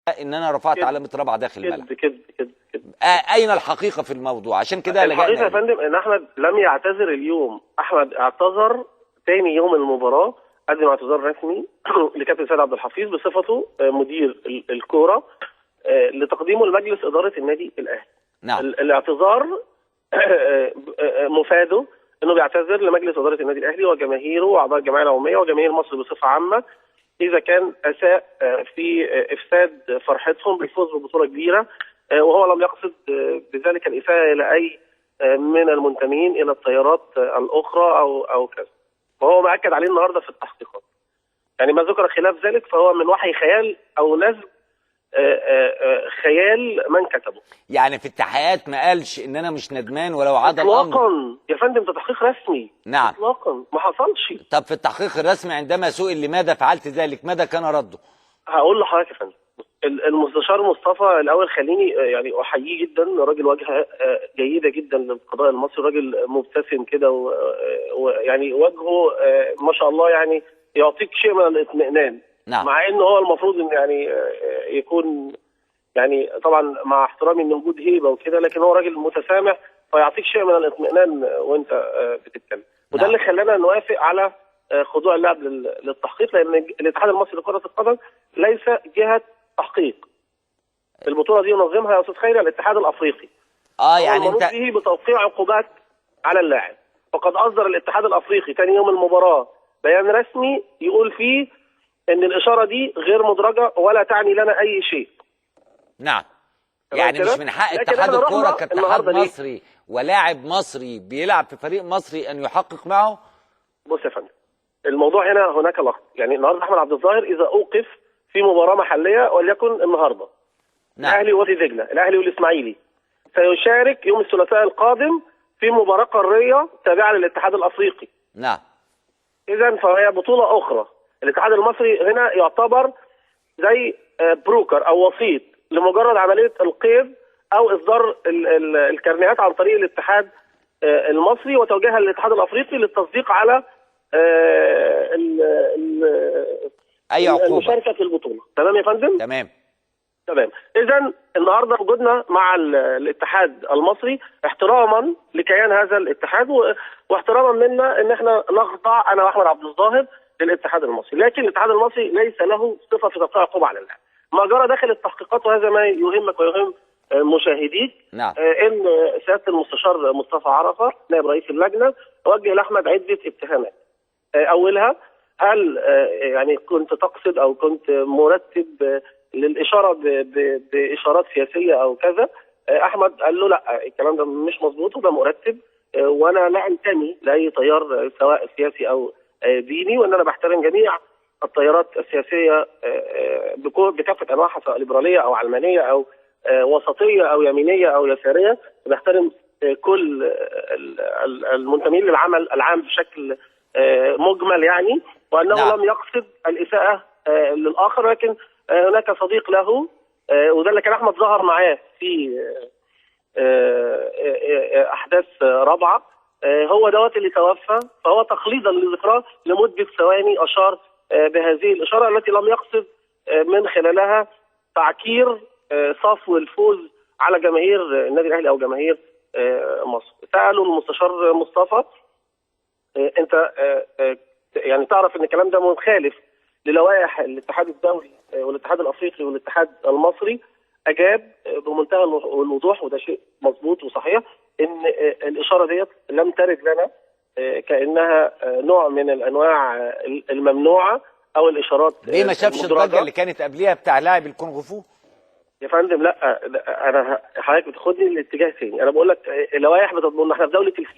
ان انا رفعت علامه رابعه داخل الملعب. كده اين الحقيقه في الموضوع؟ عشان كده الحقيقه يا فندم ان احمد لم يعتذر اليوم. احمد اعتذر تاني يوم المباراه، قدم اعتذار رسمي لكابتن سيد عبد الحفيظ بصفته مدير الكوره لتقديمه لمجلس اداره النادي الاهلي. نعم. الاعتذار مفاده انه بيعتذر لمجلس اداره النادي الاهلي وجماهيره واعضاء الجمعيه العموميه وجماهير مصر بصفه عامه اذا كان اساء في افساد فرحتهم بالفوز ببطوله كبيره، وهو لم يقصد بذلك الاساءه الى اي من المنتمين الى التيارات الاخرى او كذا. وهو ما اكد عليه النهارده في التحقيقات. يعني ما ذكر خلاف ذلك فهو من وحي خيال او نزل خيال من كتبه. يعني في التحقيقات ما قالش ان انا مش ندمان ولو عاد الامر اطلاقا يا فندم، ده تحقيق رسمي. نعم اطلاقا ما حصلش. طب في التحقيق الرسمي عندما سئل لماذا فعلت ذلك ماذا كان رده؟ هقول لحضرتك يا فندم، المستشار مصطفى الاول خليني يعني احييه جدا، راجل واجهه جيده جدا للقضاء المصري، راجل مبتسم كده ويعني وجهه ما شاء الله يعني يعطيك شيء من الاطمئنان. نعم. مع انه هو المفروض ان يعني يكون يعني طبعا مع احترامي ان وجود هيبه وكده، لكن هو راجل متسامح فيعطيك شيء من الاطمئنان وانت بتتكلم. وده نعم. اللي خلانا نوافق على خضوع اللاعب للتحقيق، لان الاتحاد المصري لكره القدم ليس جهه تحقيق. البطوله دي ينظمها يا استاذ خيري الاتحاد الافريقي. يعني انت به بتوقيع عقوبات على اللاعب. وقد اصدر الاتحاد الافريقي ثاني يوم المباراه بيان رسمي يقول فيه ان الاشاره دي غير مدرجه ولا تعني لنا اي شيء. نعم. يعني مش من حق اتحاد الكوره كاتحاد مصري ولاعب مصري بيلعب في فريق مصري ان يحقق معه؟ بص يا فندم، الموضوع هناك لغط. يعني النهارده احمد عبد الظاهر اذا اوقف في مباراه محليه وليكن النهارده نعم. الاهلي ووادي دجله، الاهلي والاسماعيلي، سيشارك يوم الثلاثاء القادم في مباراه قاريه تابعه للاتحاد الافريقي. نعم. اذا فهي بطوله اخرى. الاتحاد المصري هنا يعتبر زي بروكر او وسيط لمجرد عمليه القيد او اصدار الكارنيهات عن طريق الاتحاد المصري وتوجيهها للاتحاد الافريقي للتصديق على اي عقوبه المشاركه في البطوله. تمام يا فندم؟ تمام. اذا النهارده وجودنا مع الاتحاد المصري احتراما لكيان هذا الاتحاد واحتراما منا ان احنا نخضع انا واحمد عبد الظاهر للاتحاد المصري، لكن الاتحاد المصري ليس له صفه في توقيع عقوبه على اللاعب. ما جرى داخل التحقيقات وهذا ما يهمك ويهم مشاهديك. نعم. ان سياده المستشار مصطفى عرفه نائب رئيس اللجنه وجه لاحمد عده اتهامات. اولها هل يعني كنت تقصد او كنت مرتب للاشاره باشارات سياسيه او كذا؟ احمد قال له لا، الكلام ده مش مظبوط وده مرتب، وانا لا انتمي لاي تيار سواء سياسي او ديني، وان انا بحترم جميع التيارات السياسيه بكافه انواعها سواء ليبراليه او علمانيه او وسطيه او يمينيه او يساريه. بحترم كل المنتمين للعمل العام بشكل مجمل يعني، وانه نعم. لم يقصد الاساءه للاخر، لكن هناك صديق له وده اللي كان احمد ظهر معاه في احداث رابعه، هو دوت اللي توفى، فهو تقليدا لذكراه لمده ثواني اشار بهذه الاشاره التي لم يقصد من خلالها تعكير صفو الفوز على جماهير النادي الاهلي او جماهير مصر. سالوا المستشار مصطفى انت يعني تعرف ان الكلام ده مخالف للوائح الاتحاد الدولي والاتحاد الافريقي والاتحاد المصري؟ اجاب بمنتهى الوضوح وده شيء مظبوط وصحيح ان الاشاره ديت لم ترد لنا كانها نوع من الانواع الممنوعه او الاشارات. ليه ما شافش الضجه اللي كانت قبليها بتاع لاعب الكونغ فو؟ يا فندم لا، انا حضرتك بتاخدني لاتجاه ثاني. انا بقول لك اللوائح بتضمن احنا في دوله الفيفا